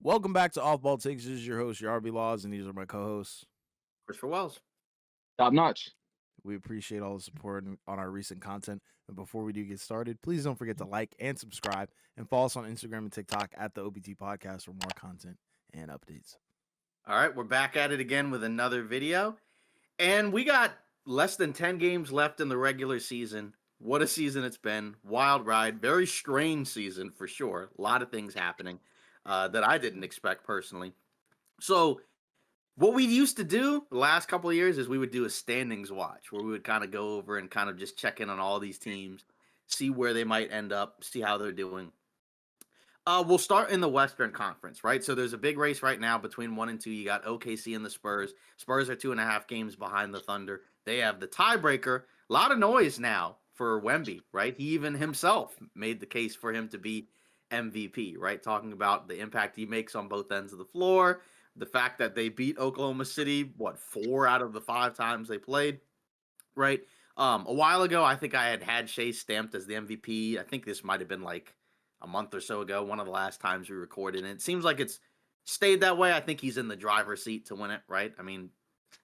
Welcome back to Off Ball Takes. This is your host, Yarby Laws, and these are my co-hosts. Christopher Wells. Top notch. We appreciate all the support on our recent content. And before we do get started, please don't forget to like and subscribe and follow us on Instagram and TikTok at the OBT Podcast for more content and updates. All right, we're back at it again with another video. And we got less than 10 games left in the regular season. What a season it's been. Wild ride. Very strange season for sure. A lot of things happening that I didn't expect personally. So what we used to do the last couple of years is we would do a standings watch where we would kind of go over and kind of just check in on all these teams, see where they might end up, see how they're doing. We'll start in the Western Conference, right? So there's a big race right now between 1 and 2. You got OKC and the Spurs. Spurs are 2.5 games behind the Thunder. They have the tiebreaker. A lot of noise now for Wemby, right? He even himself made the case for him to be MVP, right? Talking about the impact he makes on both ends of the floor, the fact that they beat Oklahoma City, 4 out of the 5 times they played, right? A while ago, I think I had Shea stamped as the MVP. I think this might have been like a month or so ago, one of the last times we recorded. And it seems like it's stayed that way. I think he's in the driver's seat to win it, right? I mean,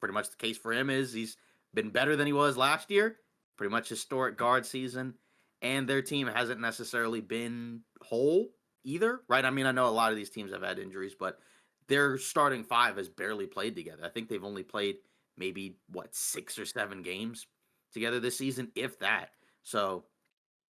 pretty much the case for him is he's been better than he was last year. Pretty much historic guard season. And their team hasn't necessarily been whole either, right? I mean, I know a lot of these teams have had injuries, but their starting 5 has barely played together. I think they've only played maybe, 6 or 7 games together this season, if that. So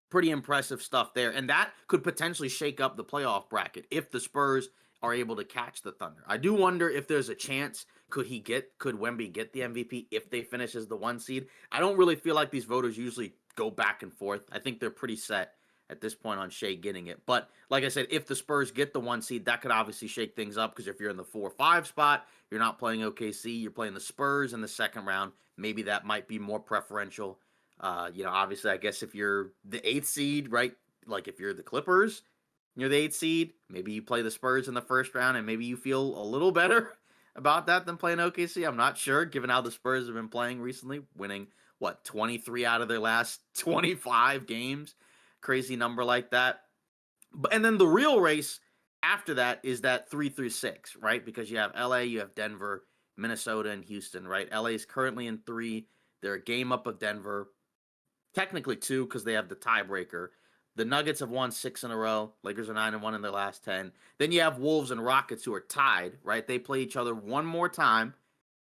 pretty impressive stuff there. And that could potentially shake up the playoff bracket if the Spurs are able to catch the Thunder. I do wonder if there's a chance, could Wemby get the MVP if they finish as the 1 seed? I don't really feel like these voters usually go back and forth. I think they're pretty set at this point on Shea getting it. But like I said, if the Spurs get the 1 seed, that could obviously shake things up because if you're in the 4-5 spot, you're not playing OKC, you're playing the Spurs in the second round. Maybe that might be more preferential. Obviously, I guess if you're the 8th seed, right? Like if you're the Clippers, you're the 8th seed, maybe you play the Spurs in the first round and maybe you feel a little better about that than playing OKC. I'm not sure, given how the Spurs have been playing recently, winning, 23 out of their last 25 games. Crazy number like that. And then the real race after that is that 3 through 6, right? Because you have LA, you have Denver, Minnesota, and Houston, right? LA is currently in 3. They're a game up of Denver. Technically 2 because they have the tiebreaker. The Nuggets have won 6 in a row. Lakers are 9-1 in their last 10. Then you have Wolves and Rockets who are tied, right? They play each other one more time.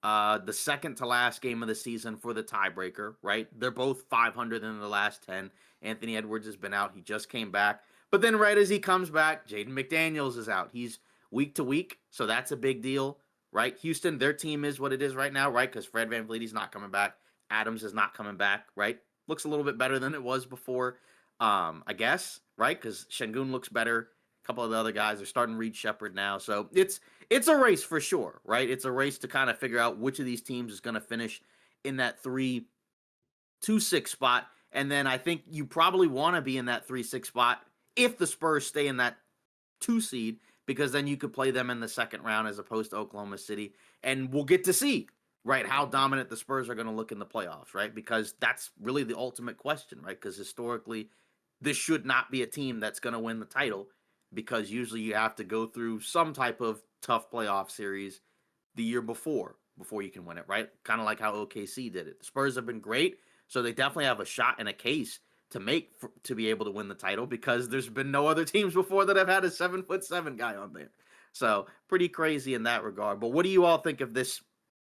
The second to last game of the season for the tiebreaker, right? They're both 500 in the last 10. Anthony Edwards has been out. He just came back. But then right as he comes back, Jaden McDaniels is out. He's week to week, so that's a big deal, right? Houston, their team is what it is right now, right? Because Fred VanVleet's not coming back. Adams is not coming back, right? Looks a little bit better than it was before, I guess, right? Because Şengün looks better. A couple of the other guys are starting Reed Shepherd now. So it's a race for sure, right? It's a race to kind of figure out which of these teams is going to finish in that 3-2-6 spot. And then I think you probably want to be in that 3-6 spot if the Spurs stay in that 2 seed, because then you could play them in the second round as opposed to Oklahoma City. And we'll get to see, right, how dominant the Spurs are going to look in the playoffs, right? Because that's really the ultimate question, right? Because historically, this should not be a team that's going to win the title, because usually you have to go through some type of tough playoff series the year before you can win it, right? Kind of like how OKC did it. The Spurs have been great, so they definitely have a shot and a case to make to be able to win the title, because there's been no other teams before that have had a 7'7" guy on there. So pretty crazy in that regard. But what do you all think of this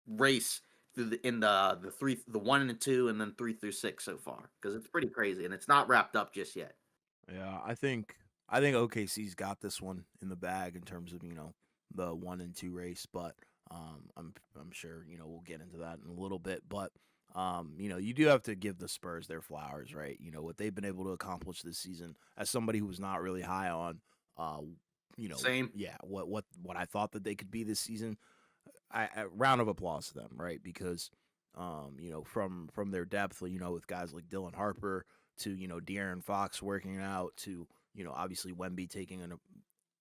race through the 1 and 2 and then 3 through 6 so far? Because it's pretty crazy and it's not wrapped up just yet. Yeah, I think OKC's got this one in the bag in terms of the 1 and 2 race, but I'm sure we'll get into that in a little bit, but you do have to give the Spurs their flowers, right? What they've been able to accomplish this season, as somebody who was not really high on, Same. yeah, what I thought that they could be this season. A round of applause to them, right? Because from their depth, with guys like Dylan Harper to De'Aaron Fox working out to obviously Wemby taking an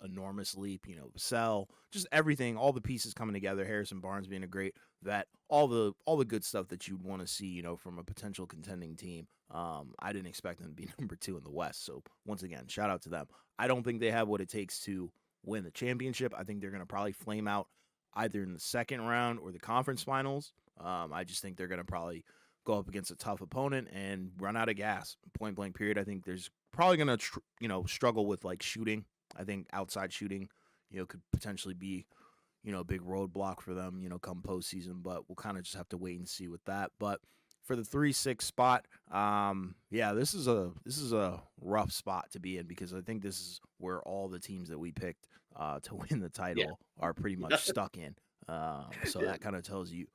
enormous leap, Vassell, just everything, all the pieces coming together, Harrison Barnes being a great vet, all the good stuff that you'd want to see, from a potential contending team. I didn't expect them to be number 2 in the West. So once again, shout out to them. I don't think they have what it takes to win the championship. I think they're going to probably flame out either in the second round or the conference finals. I just think they're going to probably go up against a tough opponent and run out of gas. Point blank period. I think there's probably going to struggle with like shooting. I think outside shooting, could potentially be a big roadblock for them, come postseason. But we'll kind of just have to wait and see with that. But for the 3-6 spot, this is a rough spot to be in because I think this is where all the teams that we picked to win the title are pretty much stuck in. So that kind of tells you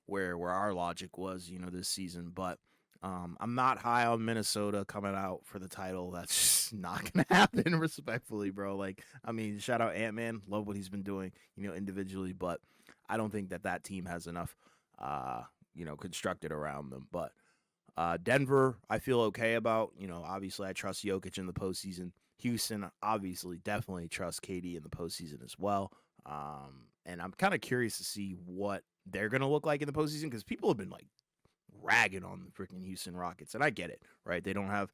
where our logic was, this season. But I'm not high on Minnesota coming out for the title. That's just not gonna happen, respectfully, bro. Like, I mean, shout out Ant-Man, love what he's been doing, individually, but I don't think that team has enough, constructed around them. But Denver, I feel okay about. Obviously, I trust Jokic in the postseason. Houston, obviously, definitely trust KD in the postseason as well. And I'm kind of curious to see what they're gonna look like in the postseason because people have been like ragging on the freaking Houston Rockets, and I get it, right? They don't have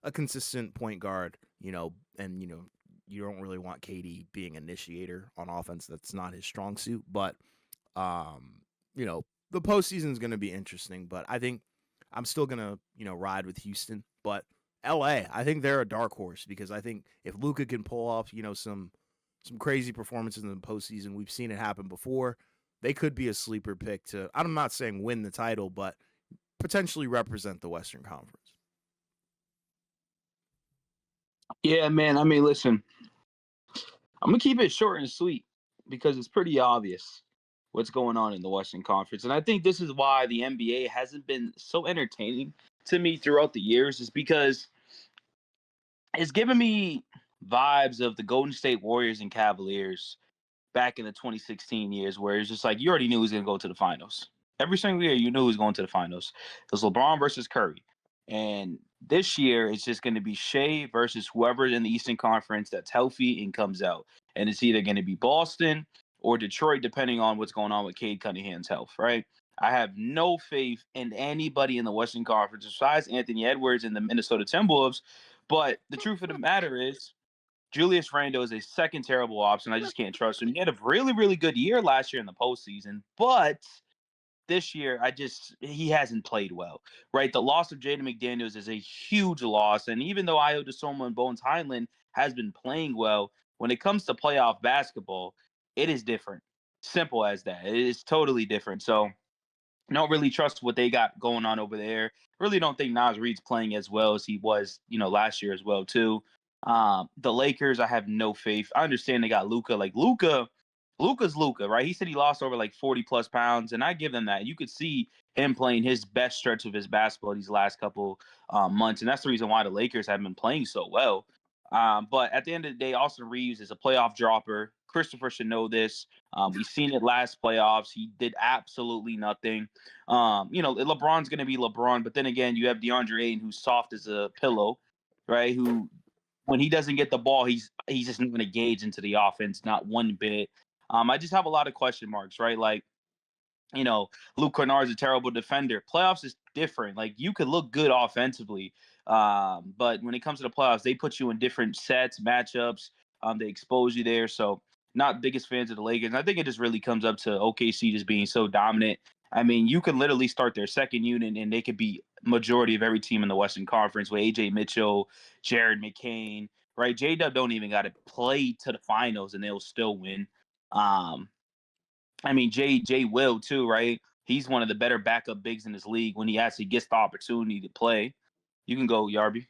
a consistent point guard, and you don't really want KD being initiator on offense. That's not his strong suit, but the postseason is going to be interesting. But I think I'm still gonna ride with Houston, but LA, I think they're a dark horse because I think if Luka can pull off some crazy performances in the postseason, we've seen it happen before. They could be a sleeper pick to, I'm not saying win the title, but potentially represent the Western Conference. Yeah, man. I mean, listen, I'm going to keep it short and sweet because it's pretty obvious what's going on in the Western Conference. And I think this is why the NBA hasn't been so entertaining to me throughout the years, is because it's given me vibes of the Golden State Warriors and Cavaliers back in the 2016 years, where it's just like you already knew he was going to go to the finals. Every single year, you knew he was going to the finals. It was LeBron versus Curry. And this year, it's just going to be Shea versus whoever's in the Eastern Conference that's healthy and comes out. And it's either going to be Boston or Detroit, depending on what's going on with Cade Cunningham's health, right? I have no faith in anybody in the Western Conference besides Anthony Edwards and the Minnesota Timberwolves. But the truth of the matter is, Julius Randle is a second terrible option. I just can't trust him. He had a really, really good year last year in the postseason, but this year, he hasn't played well, right? The loss of Jaden McDaniels is a huge loss. And even though Ayo Dosunmu and Bones Highland has been playing well, when it comes to playoff basketball, it is different. Simple as that. It is totally different. So don't really trust what they got going on over there. Really don't think Naz Reid's playing as well as he was, last year as well, too. The Lakers, I have no faith. I understand they got Luka. Like Luka's Luka, right? He said he lost over like 40 plus pounds, and I give them that. You could see him playing his best stretch of his basketball these last couple months, and that's the reason why the Lakers have been playing so well. But at the end of the day, Austin Reeves is a playoff dropper. Khristopher should know this. We've seen it last playoffs. He did absolutely nothing. LeBron's going to be LeBron, but then again, you have DeAndre Ayton, who's soft as a pillow, right? Who, when he doesn't get the ball, he's just not going to gauge into the offense, not one bit. I just have a lot of question marks, right? Like, Luke Kennard's a terrible defender. Playoffs is different. Like, you could look good offensively, but when it comes to the playoffs, they put you in different sets, matchups. They expose you there. So, not biggest fans of the Lakers. I think it just really comes up to OKC just being so dominant. I mean, you can literally start their second unit, and they could be majority of every team in the Western Conference with AJ Mitchell, Jared McCain, right? J-Dub don't even got to play to the finals, and they'll still win. I mean, Jay Will too, right? He's one of the better backup bigs in this league when he actually gets the opportunity to play. You can go, Yarby.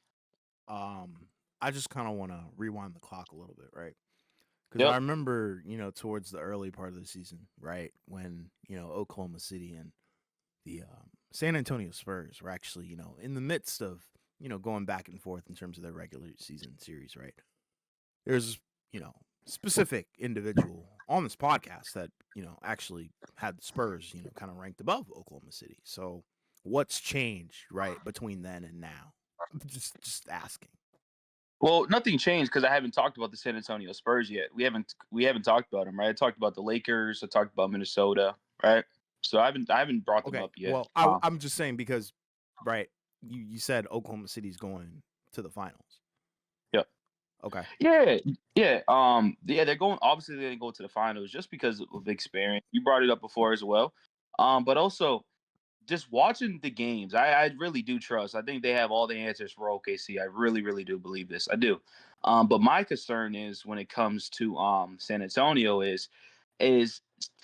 I just kind of want to rewind the clock a little bit, right? Because I Yep. remember, towards the early part of the season, right, when Oklahoma City and the San Antonio Spurs were actually, in the midst of, going back and forth in terms of their regular season series, right? There's, specific individual on this podcast that, actually had the Spurs, kind of ranked above Oklahoma City. So what's changed, right, between then and now? Just asking. Well, nothing changed because I haven't talked about the San Antonio Spurs yet. We haven't talked about them, right? I talked about the Lakers. I talked about Minnesota, right? So I haven't brought them Okay. up yet. Well, I'm just saying because, right, you said Oklahoma City's going to the finals. Yep. Okay. Yeah, yeah. Yeah, they're going. Obviously, they're going to go to the finals just because of experience. You brought it up before as well. But also just watching the games, I really do trust. I think they have all the answers for OKC. I really, really do believe this. I do. But my concern is when it comes to San Antonio is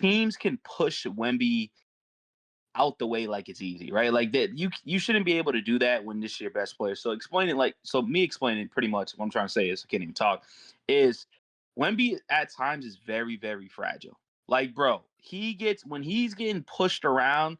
teams can push Wemby out the way like it's easy, right? Like that you shouldn't be able to do that when this is your best player. So explain it me explaining pretty much what I'm trying to say is I can't even talk, is Wemby at times is very, very fragile. Like, bro, when he's getting pushed around,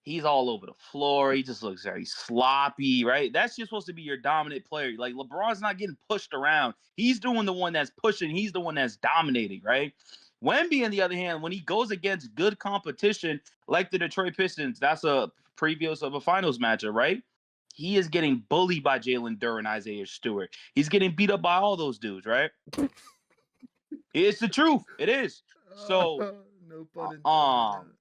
he's all over the floor. He just looks very sloppy, right? That's just supposed to be your dominant player. Like LeBron's not getting pushed around. He's doing the one that's pushing, he's the one that's dominating, right? Wemby, on the other hand, when he goes against good competition, like the Detroit Pistons, that's a previous of a finals matchup, right? He is getting bullied by Jalen Durr and Isaiah Stewart. He's getting beat up by all those dudes, right? It's the truth. It is. So, No pun um,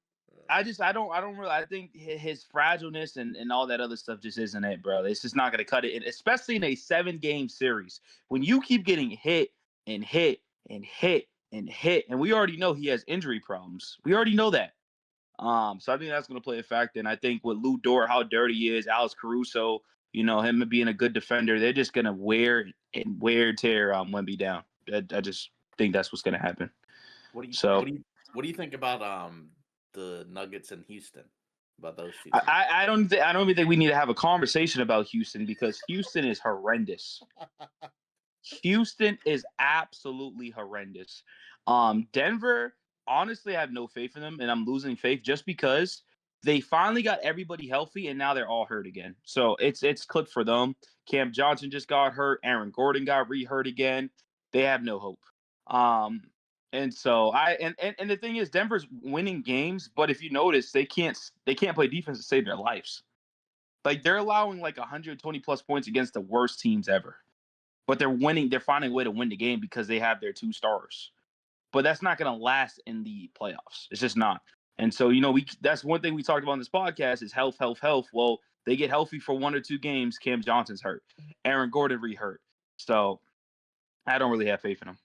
intended. I don't really. I think his fragileness and all that other stuff just isn't it, bro. It's just not going to cut it, and especially in a 7-game series when you keep getting hit and hit and hit and hit, and we already know he has injury problems. We already know that. So I think that's going to play a factor. And I think with Lou Dort, how dirty he is, Alex Caruso, him being a good defender, they're just going to wear tear Wemby down. I just think that's what's going to happen. What do you So what do you think about the Nuggets in Houston? About those two teams? I don't even think we need to have a conversation about Houston because Houston is horrendous. Houston is absolutely horrendous. Denver, honestly, I have no faith in them, and I'm losing faith just because they finally got everybody healthy, and now they're all hurt again. So it's clipped for them. Cam Johnson just got hurt. Aaron Gordon got re-hurt again. They have no hope. And so and the thing is, Denver's winning games, but if you notice, they can't play defense to save their lives. Like they're allowing like 120 plus points against the worst teams ever, but they're winning. They're finding a way to win the game because they have their 2 stars. But that's not going to last in the playoffs. It's just not. And so, that's one thing we talked about on this podcast is health, health, health. Well, they get healthy for 1 or 2 games. Cam Johnson's hurt. Aaron Gordon re-hurt. So I don't really have faith in them.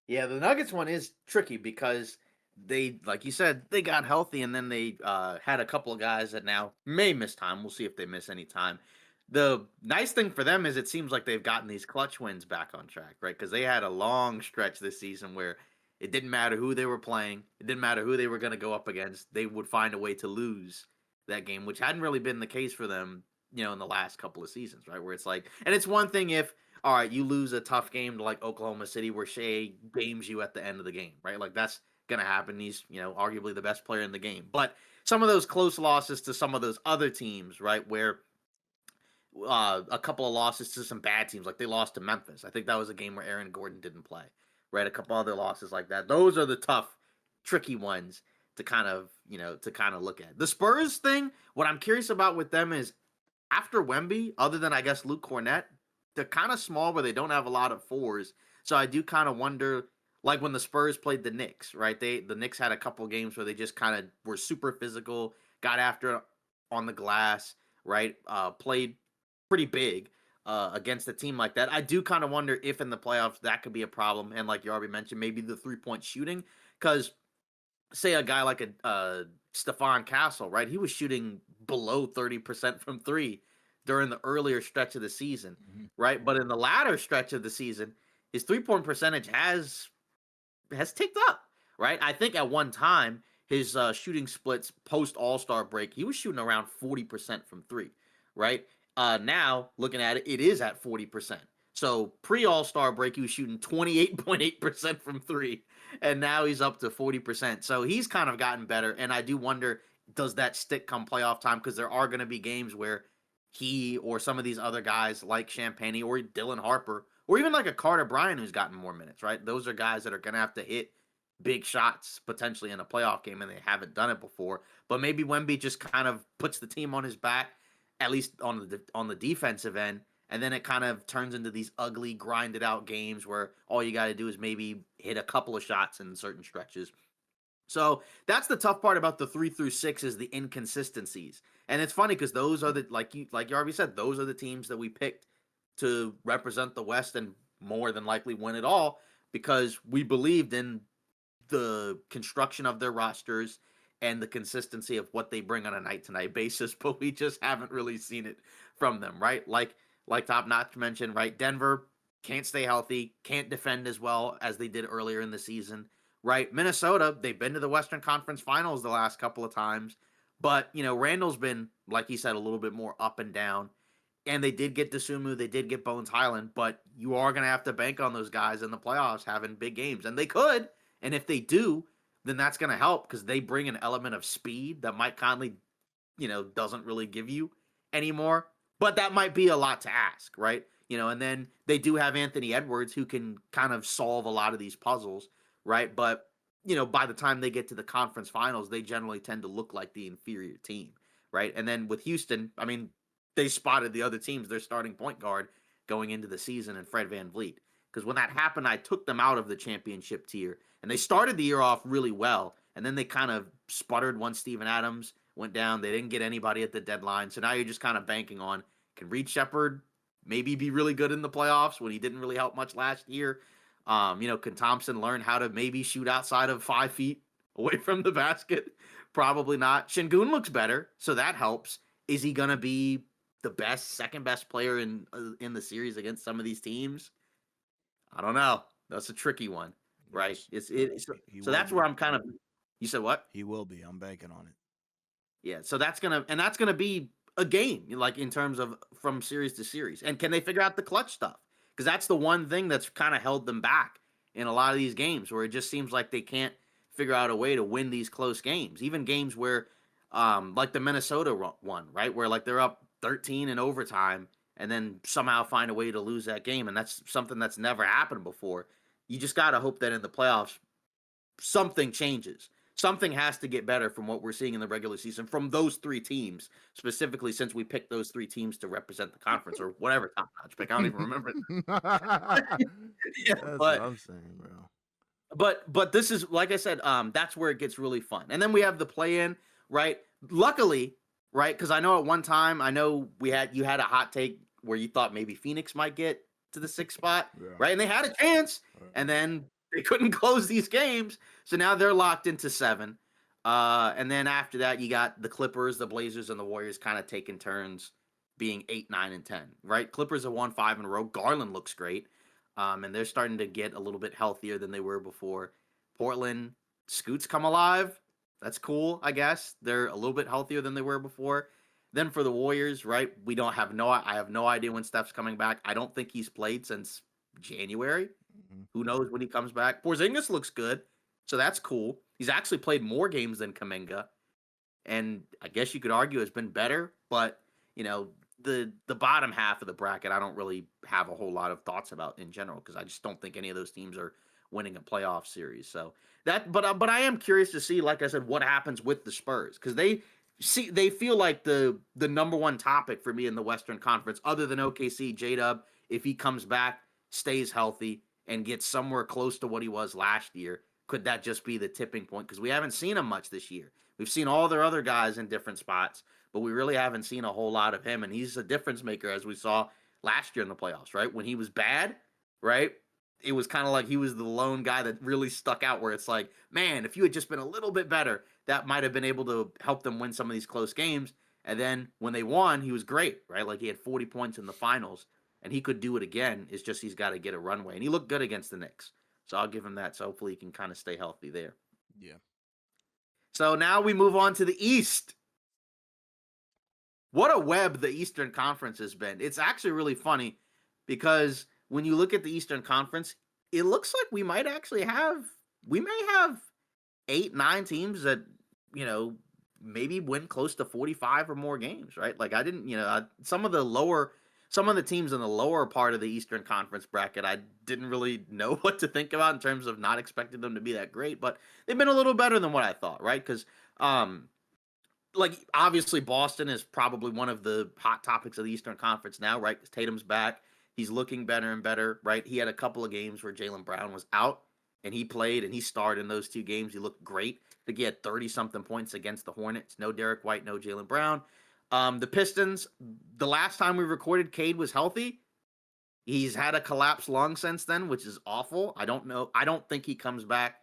Yeah, the Nuggets one is tricky because they, like you said, they got healthy and then they had a couple of guys that now may miss time. We'll see if they miss any time. The nice thing for them is it seems like they've gotten these clutch wins back on track, right? Because they had a long stretch this season where it didn't matter who they were playing, it didn't matter who they were going to go up against. They would find a way to lose that game, which hadn't really been the case for them, in the last couple of seasons, right? Where it's like, and it's one thing if all right, you lose a tough game to like Oklahoma City where Shea games you at the end of the game, right? Like that's gonna happen. He's, arguably the best player in the game. But some of those close losses to some of those other teams, right, where a couple of losses to some bad teams, like they lost to Memphis. I think that was a game where Aaron Gordon didn't play, right? A couple other losses like that. Those are the tough, tricky ones to kind of, look at. The Spurs thing, what I'm curious about with them is after Wemby, other than I guess Luke Cornett, they're kind of small where they don't have a lot of fours. So I do kind of wonder, like when the Spurs played the Knicks, right? The Knicks had a couple games where they just kind of were super physical, got after it on the glass, right? Played pretty big against a team like that. I do kind of wonder if in the playoffs that could be a problem. And like you already mentioned, maybe the 3-point shooting, because say a guy like a Stephon Castle, right? He was shooting below 30% from 3 during the earlier stretch of the season, right? But in the latter stretch of the season, his 3-point percentage has ticked up, right? I think at one time his shooting splits post All-Star break, he was shooting around 40% from 3, right? Now looking at it, it is at 40%. So pre All-Star break, he was shooting 28.8% from 3, and now he's up to 40%. So he's kind of gotten better, and I do wonder, does that stick come playoff time? Because there are going to be games where he or some of these other guys like Champagnie or Dylan Harper or even like a Carter Bryant who's gotten more minutes, right? Those are guys that are going to have to hit big shots potentially in a playoff game, and they haven't done it before. But maybe Wemby just kind of puts the team on his back, at least on the defensive end, and then it kind of turns into these ugly, grinded out games where all you got to do is maybe hit a couple of shots in certain stretches. So that's the tough part about the 3 through 6 is the inconsistencies. And it's funny because those are the like you already said, those are the teams that we picked to represent the West and more than likely win it all because we believed in the construction of their rosters and the consistency of what they bring on a night-to-night basis, but we just haven't really seen it from them, right? Like Top Notch mentioned, right? Denver can't stay healthy, can't defend as well as they did earlier in the season, right? Minnesota, they've been to the Western Conference Finals the last couple of times, but Randall's been, like he said, a little bit more up and down. And they did get Desumu, they did get Bones Highland, but you are going to have to bank on those guys in the playoffs having big games, and they could. And if they do, then that's going to help because they bring an element of speed that Mike Conley, doesn't really give you anymore. But that might be a lot to ask, right? And then they do have Anthony Edwards who can kind of solve a lot of these puzzles, right? But, by the time they get to the conference finals, they generally tend to look like the inferior team, right? And then with Houston, I mean, they spotted the other teams, their starting point guard going into the season, and Fred VanVleet. Because when that happened, I took them out of the championship tier. And they started the year off really well. And then they kind of sputtered once Steven Adams went down. They didn't get anybody at the deadline. So now you're just kind of banking on, can Reed Shepherd maybe be really good in the playoffs when he didn't really help much last year? Can Thompson learn how to maybe shoot outside of 5 feet away from the basket? Probably not. Şengün looks better, so that helps. Is he going to be the second best player in the series against some of these teams? I don't know. That's a tricky one, right? Yes. So that's where I'm kind of. You said what? He will be. I'm banking on it. Yeah. So that's gonna be a game, like in terms of from series to series. And can they figure out the clutch stuff? Because that's the one thing that's kind of held them back in a lot of these games, where it just seems like they can't figure out a way to win these close games. Even games where, like the Minnesota one, right, where like they're up 13 in overtime and then somehow find a way to lose that game. And that's something that's never happened before. You just got to hope that in the playoffs, something changes. Something has to get better from what we're seeing in the regular season from those three teams, specifically since we picked those three teams to represent the conference or whatever top notch pick. I don't even remember. That's what I'm saying, bro. But this is, like I said, that's where it gets really fun. And then we have the play-in, right? Luckily, right, because I know at one time, you had a hot take where you thought maybe Phoenix might get to the 6th spot, right? And they had a chance, and then they couldn't close these games, so now they're locked into 7. And then after that, you got the Clippers, the Blazers, and the Warriors kind of taking turns being 8, 9, and 10, right? Clippers have won 5 in a row. Garland looks great, and they're starting to get a little bit healthier than they were before. Portland, Scoot's come alive. That's cool, I guess. They're a little bit healthier than they were before. Then for the Warriors, right? I have no idea when Steph's coming back. I don't think he's played since January. Mm-hmm. Who knows when he comes back? Porzingis looks good, so that's cool. He's actually played more games than Kuminga, and I guess you could argue has been better. But the bottom half of the bracket, I don't really have a whole lot of thoughts about in general because I just don't think any of those teams are winning a playoff series. So but I am curious to see, like I said, what happens with the Spurs because they feel like the number one topic for me in the Western Conference, other than OKC. J-Dub, if he comes back, stays healthy, and gets somewhere close to what he was last year, could that just be the tipping point? Because we haven't seen him much this year. We've seen all their other guys in different spots, but we really haven't seen a whole lot of him, and he's a difference maker, as we saw last year in the playoffs, right? When he was bad, right? It was kind of like he was the lone guy that really stuck out where it's like, man, if you had just been a little bit better, that might have been able to help them win some of these close games. And then when they won, he was great, right? Like he had 40 points in the finals, and he could do it again. It's just he's got to get a runway. And he looked good against the Knicks. So I'll give him that. So hopefully he can kind of stay healthy there. Yeah. So now we move on to the East. What a web the Eastern Conference has been. It's actually really funny because when you look at the Eastern Conference, it looks like we may have 8, 9 teams that, maybe win close to 45 or more games, right? Like some of the teams in the lower part of the Eastern Conference bracket, I didn't really know what to think about in terms of not expecting them to be that great, but they've been a little better than what I thought, right? Because, obviously Boston is probably one of the hot topics of the Eastern Conference now, right? Because Tatum's back. He's looking better and better, right? He had a couple of games where Jaylen Brown was out, and he played, and he starred in those 2 games. He looked great. I think he had 30-something points against the Hornets. No Derek White, no Jaylen Brown. The Pistons, the last time we recorded, Cade was healthy. He's had a collapsed lung since then, which is awful. I don't know. I don't think he comes back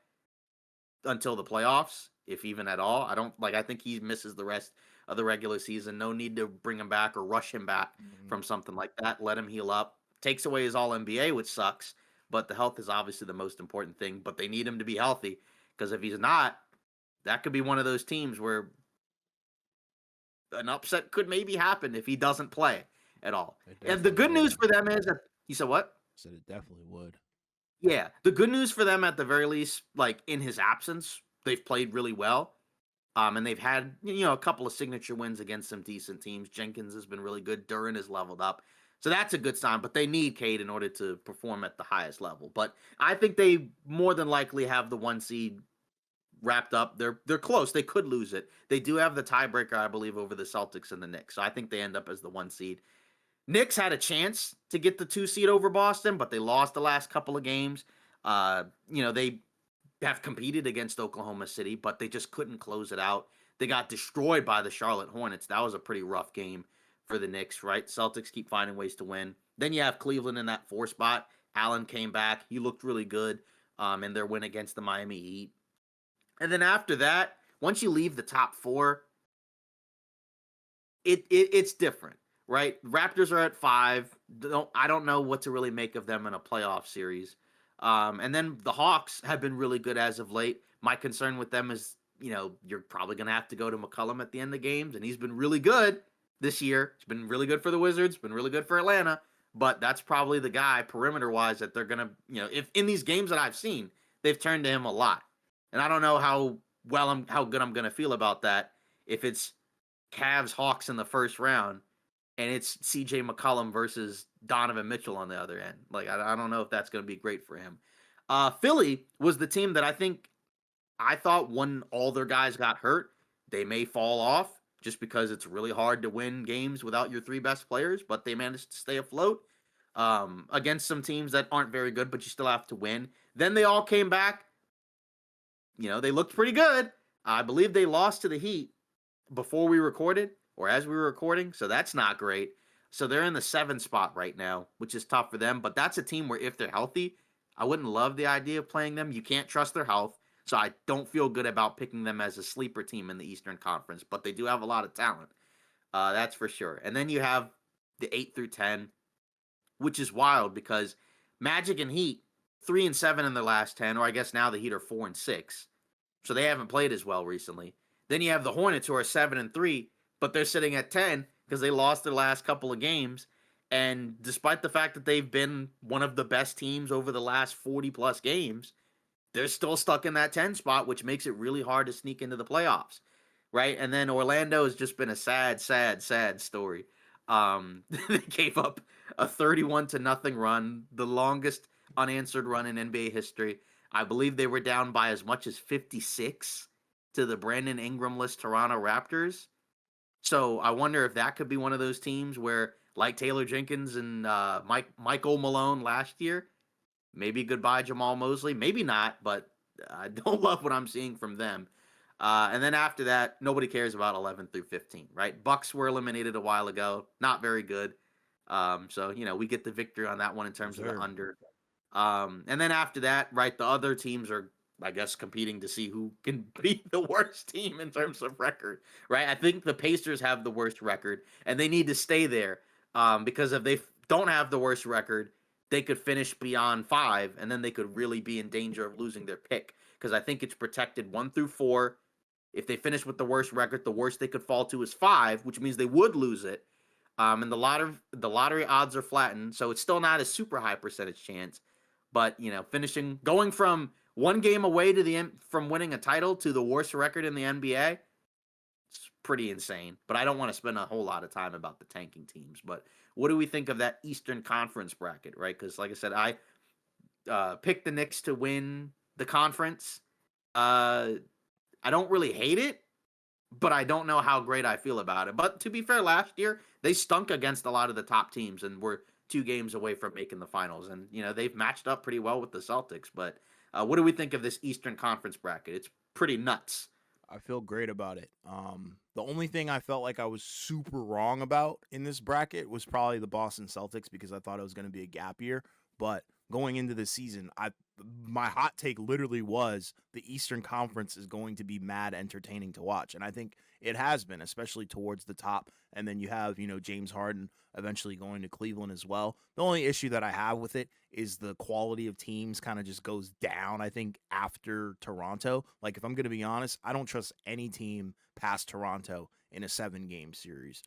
until the playoffs, if even at all. I think he misses the rest of the regular season. No need to bring him back or rush him back from something like that. Let him heal up. Takes away his All NBA, which sucks. But the health is obviously the most important thing. But they need him to be healthy, because if he's not, that could be one of those teams where an upset could maybe happen if he doesn't play at all. And the good news for them is that you said what? Said it definitely would. Yeah, the good news for them at the very least, like in his absence, they've played really well. And they've had, a couple of signature wins against some decent teams. Jenkins has been really good. Duran has leveled up. So that's a good sign, but they need Cade in order to perform at the highest level. But I think they more than likely have the 1 seed wrapped up. They're close. They could lose it. They do have the tiebreaker, I believe, over the Celtics and the Knicks. So I think they end up as the 1 seed. Knicks had a chance to get the 2 seed over Boston, but they lost the last couple of games. They have competed against Oklahoma City, but they just couldn't close it out. They got destroyed by the Charlotte Hornets. That was a pretty rough game for the Knicks, right? Celtics keep finding ways to win. Then you have Cleveland in that 4 spot. Allen came back. He looked really good in their win against the Miami Heat. And then after that, once you leave the top 4, it's different, right? Raptors are at 5. I don't know what to really make of them in a playoff series. And then the Hawks have been really good as of late. My concern with them is, you're probably going to have to go to McCollum at the end of games, and he's been really good this year. It's been really good for the Wizards, been really good for Atlanta, but that's probably the guy perimeter-wise that they're going to, if in these games that I've seen, they've turned to him a lot. And I don't know how good I'm going to feel about that if it's Cavs Hawks in the first round and it's CJ McCollum versus Donovan Mitchell on the other end. Like, I don't know if that's going to be great for him. Philly was the team that I thought when all their guys got hurt, they may fall off just because it's really hard to win games without your 3 best players, but they managed to stay afloat against some teams that aren't very good, but you still have to win. Then they all came back. They looked pretty good. I believe they lost to the Heat before we recorded or as we were recording, so that's not great. So they're in the 7 spot right now, which is tough for them, but that's a team where if they're healthy, I wouldn't love the idea of playing them. You can't trust their health, so I don't feel good about picking them as a sleeper team in the Eastern Conference, but they do have a lot of talent. That's for sure. And then you have the 8 through 10, which is wild because Magic and Heat, 3 and 7 in their last 10, or I guess now the Heat are 4 and 6. So they haven't played as well recently. Then you have the Hornets who are 7 and 3, but they're sitting at 10 because they lost their last couple of games. And despite the fact that they've been one of the best teams over the last 40 plus games, they're still stuck in that 10 spot, which makes it really hard to sneak into the playoffs. Right. And then Orlando has just been a sad story. They gave up a 31-0 run, the longest unanswered run in NBA history. I believe they were down by as much as 56 to the Brandon Ingram-less Toronto Raptors. So I wonder if that could be one of those teams where, like Taylor Jenkins and Michael Malone last year, maybe goodbye Jamal Mosley, maybe not, but I don't love what I'm seeing from them. And then after that, nobody cares about 11 through 15, right? Bucks were eliminated a while ago, not very good. So we get the victory on that one in terms of the under. And then after that, right, the other teams are, I guess, competing to see who can be the worst team in terms of record, right? I think the Pacers have the worst record, and they need to stay there because if they don't have the worst record, they could finish beyond 5, and then they could really be in danger of losing their pick because I think it's protected 1 through 4. If they finish with the worst record, the worst they could fall to is 5, which means they would lose it. And the lottery odds are flattened, so it's still not a super high percentage chance. But going from 1 game away from winning a title to the worst record in the NBA, it's pretty insane. But I don't want to spend a whole lot of time about the tanking teams. But what do we think of that Eastern Conference bracket, right? Because like I said, I picked the Knicks to win the conference. I don't really hate it, but I don't know how great I feel about it. But to be fair, last year, they stunk against a lot of the top teams and were 2 games away from making the finals. And, they've matched up pretty well with the Celtics. But what do we think of this Eastern Conference bracket? It's pretty nuts. I feel great about it. The only thing I felt like I was super wrong about in this bracket was probably the Boston Celtics because I thought it was going to be a gap year. But going into the season, my hot take literally was the Eastern Conference is going to be mad entertaining to watch, and I think it has been, especially towards the top. And then you have James Harden eventually going to Cleveland as well. The only issue that I have with it is the quality of teams kind of just goes down, I think, after Toronto. Like, if I'm going to be honest, I don't trust any team past Toronto in a 7-game series,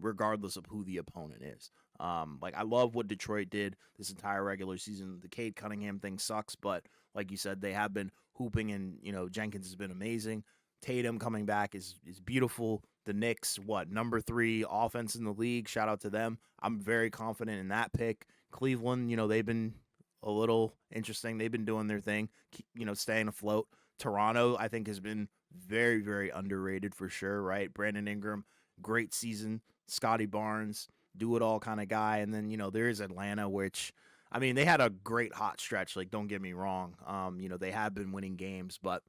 regardless of who the opponent is. Like, I love what Detroit did this entire regular season. The Cade Cunningham thing sucks, but like you said, they have been hooping, and Jenkins has been amazing. Tatum coming back is beautiful. The Knicks, number 3 offense in the league. Shout out to them. I'm very confident in that pick. Cleveland, they've been a little interesting. They've been doing their thing, staying afloat. Toronto, I think, has been very, very underrated for sure, right? Brandon Ingram, great season. Scotty Barnes, do-it-all kind of guy. And then, there is Atlanta, which, I mean, they had a great hot stretch. Like, don't get me wrong. They have been winning games, but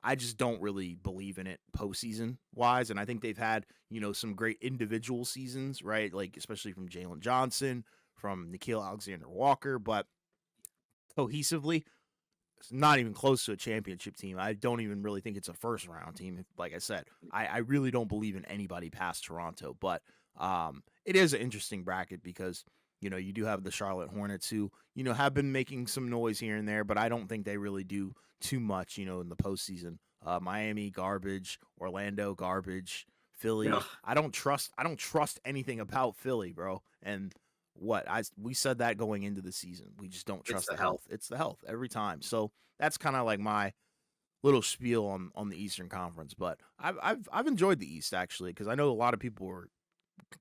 I just don't really believe in it postseason wise. And I think they've had, some great individual seasons, right? Like, especially from Jalen Johnson, from Nickeil Alexander-Walker, but cohesively, it's not even close to a championship team. I don't even really think it's a first round team. Like I said, I really don't believe in anybody past Toronto, but it is an interesting bracket because, you do have the Charlotte Hornets who, have been making some noise here and there, but I don't think they really do too much, in the postseason. Miami, garbage. Orlando, garbage. Philly, Yeah. I don't trust anything about Philly, bro. And we said that going into the season. We just don't trust the the health. It's the health every time. So that's kind of like my little spiel on the Eastern Conference. But I've enjoyed the East actually because I know a lot of people were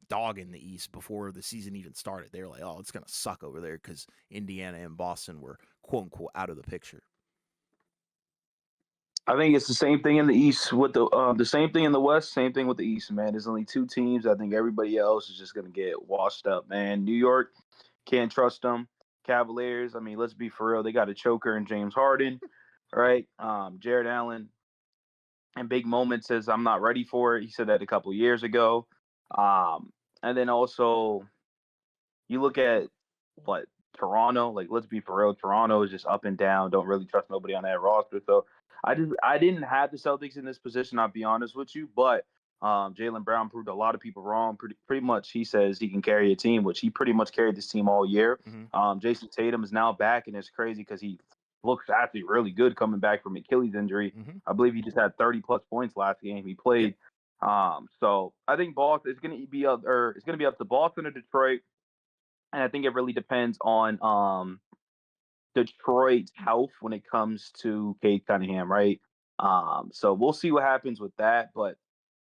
dogging the East before the season even started. They were like, "Oh, it's gonna suck over there" because Indiana and Boston were quote unquote out of the picture. I think it's the same thing in the East with the same thing in the West, same thing with the East, man. There's only 2 teams. I think everybody else is just gonna get washed up, man. New York, can't trust them. Cavaliers, I mean, let's be for real. They got a choker in James Harden, right? Jared Allen, in big moments, says I'm not ready for it. He said that a couple years ago. And then also you look at what Toronto, like let's be for real, Toronto is just up and down. Don't really trust nobody on that roster. So I didn't have the Celtics in this position. I'll be honest with you, but Jaylen Brown proved a lot of people wrong. Pretty much, he says he can carry a team, which he pretty much carried this team all year. Mm-hmm. Jason Tatum is now back, and it's crazy because he looks actually really good coming back from Achilles injury. Mm-hmm. I believe he just had 30 plus points last game he played. So I think Boston is going to be up, or it's going to be up to Boston or Detroit, and I think it really depends on Detroit's health when it comes to Cade Cunningham, right? So we'll see what happens with that, but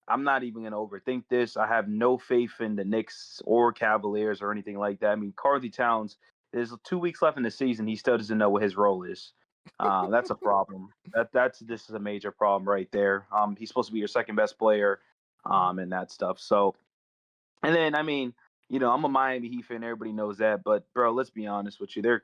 I'm not even going to overthink this. I have no faith in the Knicks or Cavaliers or anything like that. I mean, Karl Towns, there's 2 weeks left in the season. He still doesn't know what his role is. That's a problem. This is a major problem right there. He's supposed to be your second best player, and that stuff. So, and then I mean, I'm a Miami Heat fan. Everybody knows that. But bro, let's be honest with you. They're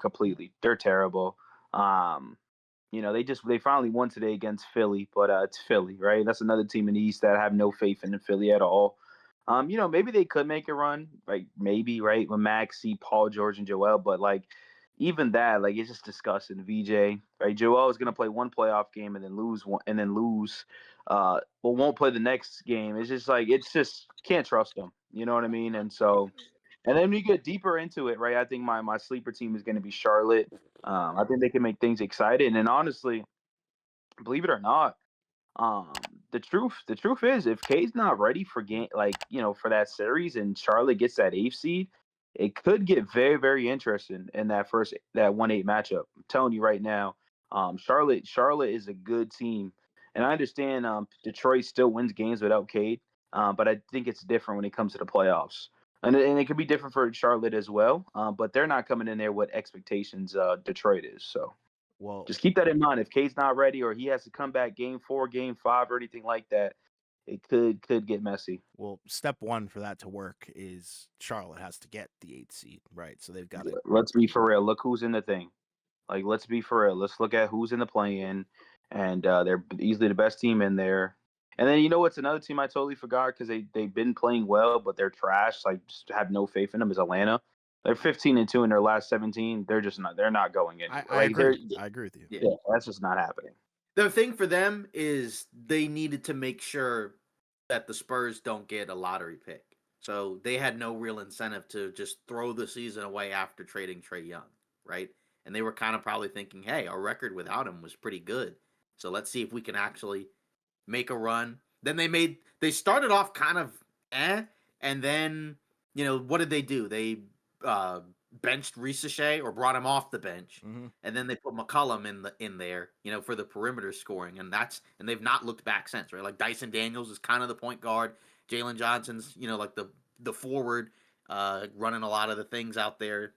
terrible. They finally won today against Philly, but it's Philly, right? That's another team in the East that I have no faith in Philly at all. Maybe they could make a run, like maybe, right, with Maxey, Paul George, and Joel, but like even that, like it's just disgusting. VJ, right? Joel is gonna play one playoff game and then lose one, and then lose. Won't play the next game. It's just can't trust them. You know what I mean? And so, and then we get deeper into it, right? I think my sleeper team is going to be Charlotte. I think they can make things exciting. And honestly, believe it or not, the truth is, if K's not ready for game, like for that series, and Charlotte gets that 8th seed, it could get very, very interesting in that 1-8 matchup. I'm telling you right now, Charlotte is a good team, and I understand Detroit still wins games without Cade, but I think it's different when it comes to the playoffs. And it could be different for Charlotte as well, but they're not coming in there with expectations Detroit is. So Well, just keep that in mind. If Kate's not ready or he has to come back game 4, game 5, or anything like that, it could get messy. well, step one for that to work is Charlotte has to get the 8th seed, right? So they've got to. Let's be for real. Look who's in the thing. Like, let's be for real. Let's look at who's in the play-in, and they're easily the best team in there. And then you know what's another team I totally forgot because they've been playing well, but they're trash. Like just have no faith in them. Is Atlanta? They're 15-2 in their last 17. They're just not. They're not going anywhere. I agree. I agree with you. Yeah. Yeah, that's just not happening. The thing for them is they needed to make sure that the Spurs don't get a lottery pick. So they had no real incentive to just throw the season away after trading Trae Young, right? And they were kind of probably thinking, hey, our record without him was pretty good. So let's see if we can actually make a run. Then they started off kind of and then, what did they do? They benched Ricochet or brought him off the bench, and then they put McCollum in there, for the perimeter scoring, and they've not looked back since, right? Like Dyson Daniels is kind of the point guard, Jalen Johnson's, like the forward, running a lot of the things out there.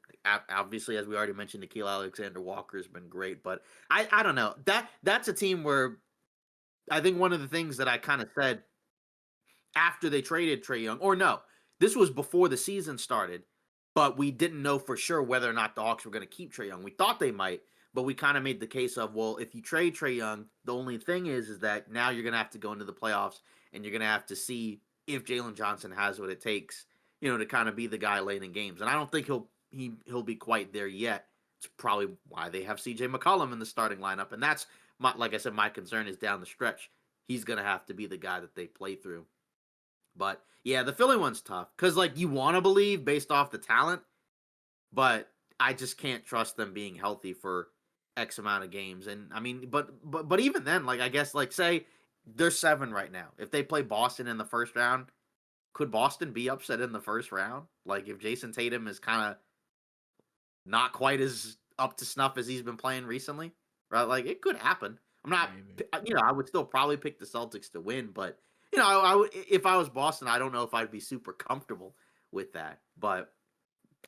Obviously, as we already mentioned, Nikhil Alexander-Walker has been great, but I don't know. That's a team where I think one of the things that I kind of said after they traded Trae Young, or no, this was before the season started, but we didn't know for sure whether or not the Hawks were going to keep Trae Young. We thought they might, but we kind of made the case of, well, if you trade Trae Young, the only thing is that now you're going to have to go into the playoffs and you're going to have to see if Jalen Johnson has what it takes, to kind of be the guy late in games. And I don't think he'll be quite there yet. It's probably why they have CJ McCollum in the starting lineup. And that's, like I said, my concern is down the stretch. He's going to have to be the guy that they play through. But yeah, the Philly one's tough because you want to believe based off the talent, but I just can't trust them being healthy for X amount of games. And I mean, but even then, I guess say they're 7 right now. If they play Boston in the first round, could Boston be upset in the first round? If Jason Tatum is kind of not quite as up to snuff as he's been playing recently, right? It could happen. I'm not, I would still probably pick the Celtics to win, but I would, if I was Boston, I don't know if I'd be super comfortable with that, but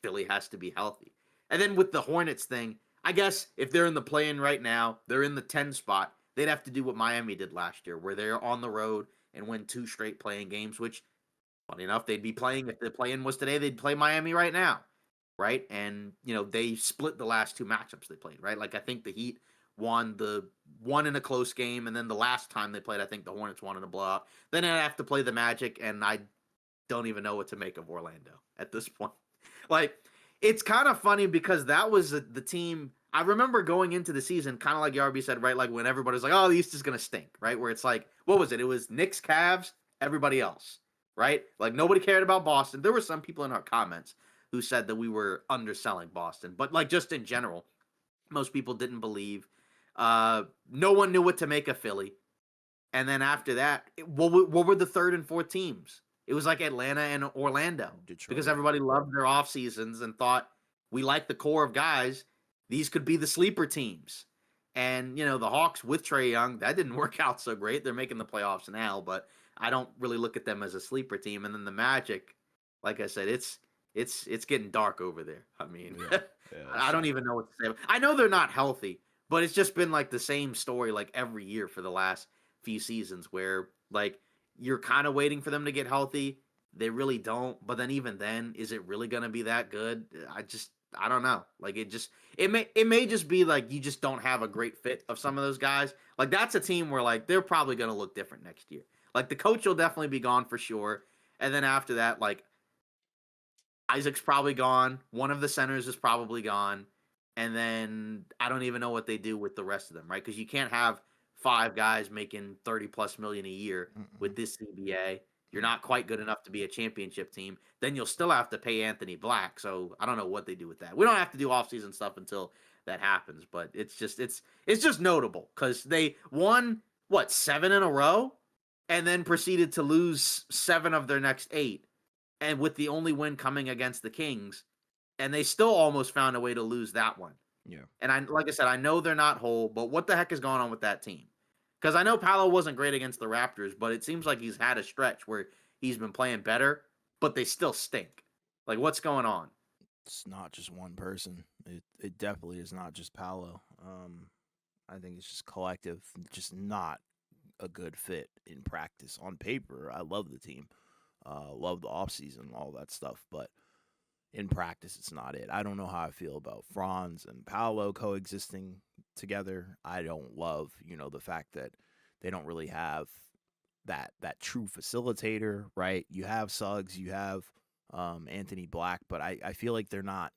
Philly has to be healthy. And then with the Hornets thing, I guess if they're in the play-in right now, they're in the 10 spot, they'd have to do what Miami did last year, where they're on the road and win 2 straight play-in games, which, funny enough, they'd be playing, if the play-in was today, they'd play Miami right now, right? And, they split the last 2 matchups they played, right? I think the Heat won the one in a close game, and then the last time they played, I think the Hornets won in a blowout. Then I'd have to play the Magic, and I don't even know what to make of Orlando at this point. It's kind of funny because that was the team I remember going into the season, kind of like Yarby said, right? When everybody's like, oh, the East is going to stink, right? Where it's what was it? It was Knicks, Cavs, everybody else, right? Nobody cared about Boston. There were some people in our comments who said that we were underselling Boston, but just in general, most people didn't believe. No one knew what to make of Philly. And then after that, what were the 3rd and 4th teams? It was Atlanta and Orlando. Detroit. Because everybody loved their off seasons and thought, we like the core of guys. These could be the sleeper teams. And, the Hawks with Trae Young, that didn't work out so great. They're making the playoffs now, but I don't really look at them as a sleeper team. And then the Magic, like I said, it's getting dark over there. I mean, I don't even know what to say. I know they're not healthy, but it's just been the same story every year for the last few seasons where you're kind of waiting for them to get healthy. They really don't. But then even then, is it really going to be that good? I don't know. It may just be you just don't have a great fit of some of those guys. That's a team where they're probably going to look different next year. The coach will definitely be gone for sure. And then after that, Isaac's probably gone. One of the centers is probably gone. And then I don't even know what they do with the rest of them, right? Because you can't have 5 guys making $30+ million a year with this CBA. You're not quite good enough to be a championship team. Then you'll still have to pay Anthony Black. So I don't know what they do with that. We don't have to do offseason stuff until that happens, but it's just notable because they won 7 in a row and then proceeded to lose 7 of their next 8. And with the only win coming against the Kings, and they still almost found a way to lose that one. Yeah. And like I said, I know they're not whole, but what the heck is going on with that team? Because I know Paolo wasn't great against the Raptors, but it seems like he's had a stretch where he's been playing better, but they still stink. What's going on? It's not just one person. It definitely is not just Paolo. I think it's just collective, just not a good fit in practice. On paper, I love the team. Love the offseason, all that stuff, but in practice, it's not it. I don't know how I feel about Franz and Paolo coexisting together. I don't love, the fact that they don't really have that true facilitator, right? You have Suggs, you have Anthony Black, but I feel like they're not.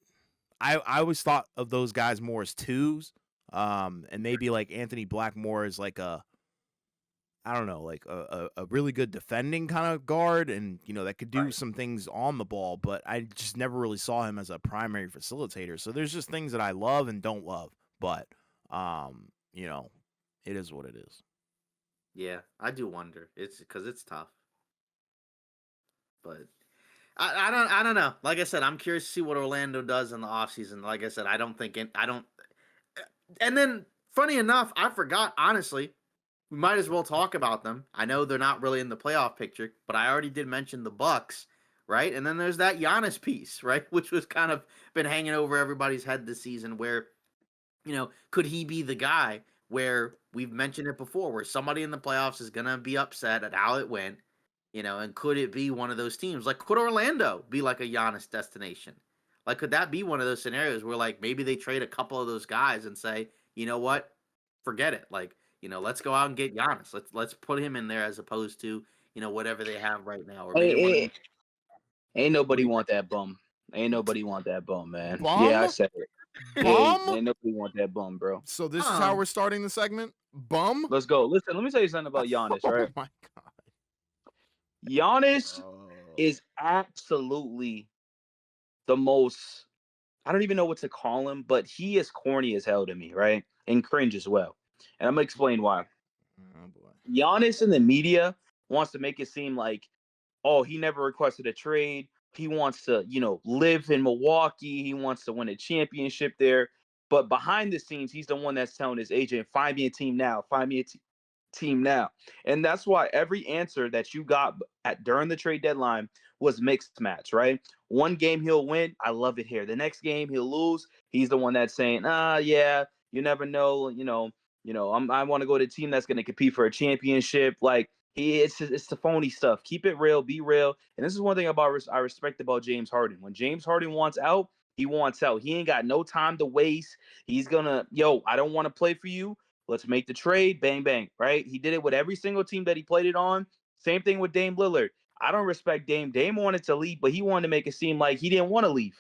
I always thought of those guys more as twos, and maybe like Anthony Black more as like a, I don't know, like a really good defending kind of guard, and that could do Right. some things on the ball, but I just never really saw him as a primary facilitator. So there's just things that I love and don't love, but it is what it is. Yeah, I do wonder. It's because it's tough, but I don't know. Like I said, I'm curious to see what Orlando does in the offseason. Like I said, I don't think I don't. And then, funny enough, I forgot. Honestly, we might as well talk about them. I know they're not really in the playoff picture, but I already did mention the Bucks, right? And then there's that Giannis piece, right, which was kind of been hanging over everybody's head this season. Where could he be the guy? Where we've mentioned it before, where somebody in the playoffs is gonna be upset at how it went, and could it be one of those teams? Like, could Orlando be like a Giannis destination? Like, could that be one of those scenarios where, like, maybe they trade a couple of those guys and say, you know what, forget it. Like, let's go out and get Giannis. Let's put him in there as opposed to whatever they have right now, or maybe one of these. Ain't What do nobody you want that bum. Ain't nobody want that bum, man. Yeah, I Bum? said it. Bum? Ain't nobody want that bum, bro. So this is how think? we're starting the segment? Bum? Let's go. Listen, let me tell you something about Giannis, Oh right? my god. Giannis Oh. is absolutely the most, I don't even know what to call him, but he is corny as hell to me, right? And cringe as well. And I'm gonna explain why. Oh boy. Giannis in the media wants to make it seem like, oh, he never requested a trade. He wants to, live in Milwaukee. He wants to win a championship there. But behind the scenes, he's the one that's telling his agent, find me a team now. Find me a team now. And that's why every answer that you got during the trade deadline was mixed match, right? One game he'll win. I love it here. The next game he'll lose. He's the one that's saying, yeah, you never know. I want to go to a team that's going to compete for a championship. Like, it's the phony stuff. Keep it real, be real. And this is one thing I respect about James Harden. When James Harden wants out, he wants out. He ain't got no time to waste. He's gonna, I don't want to play for you. Let's make the trade. Bang, bang. Right? He did it with every single team that he played it on. Same thing with Dame Lillard. I don't respect Dame. Dame wanted to leave, but he wanted to make it seem like he didn't want to leave.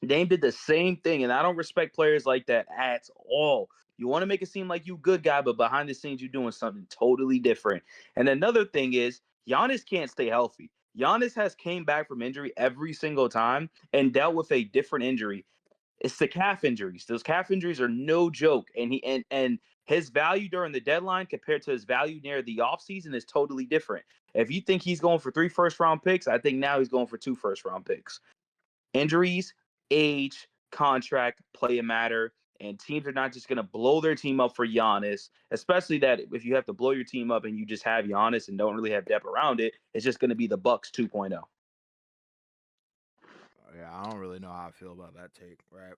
Dame did the same thing, and I don't respect players like that at all. You want to make it seem like you good guy, but behind the scenes you're doing something totally different. And another thing is Giannis can't stay healthy. Giannis has came back from injury every single time and dealt with a different injury. It's the calf injuries. Those calf injuries are no joke. And his value during the deadline compared to his value near the offseason is totally different. If you think he's going for 3 first-round picks, I think now he's going for 2 first-round picks. Injuries, age, contract play a matter, and teams are not just going to blow their team up for Giannis, especially that if you have to blow your team up and you just have Giannis and don't really have depth around it, it's just going to be the Bucks 2.0. Yeah, I don't really know how I feel about that take, right?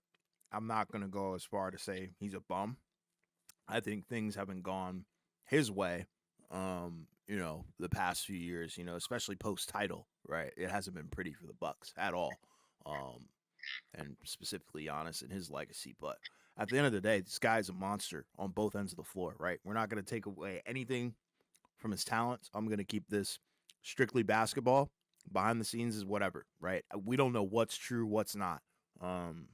I'm not going to go as far to say he's a bum. I think things haven't gone his way, the past few years, especially post-title, right? It hasn't been pretty for the Bucks at all. And specifically Giannis and his legacy, but at the end of the day, this guy's a monster on both ends of the floor, right? We're not going to take away anything from his talents. I'm going to keep this strictly basketball. Behind the scenes is whatever, right? We don't know what's true, what's not,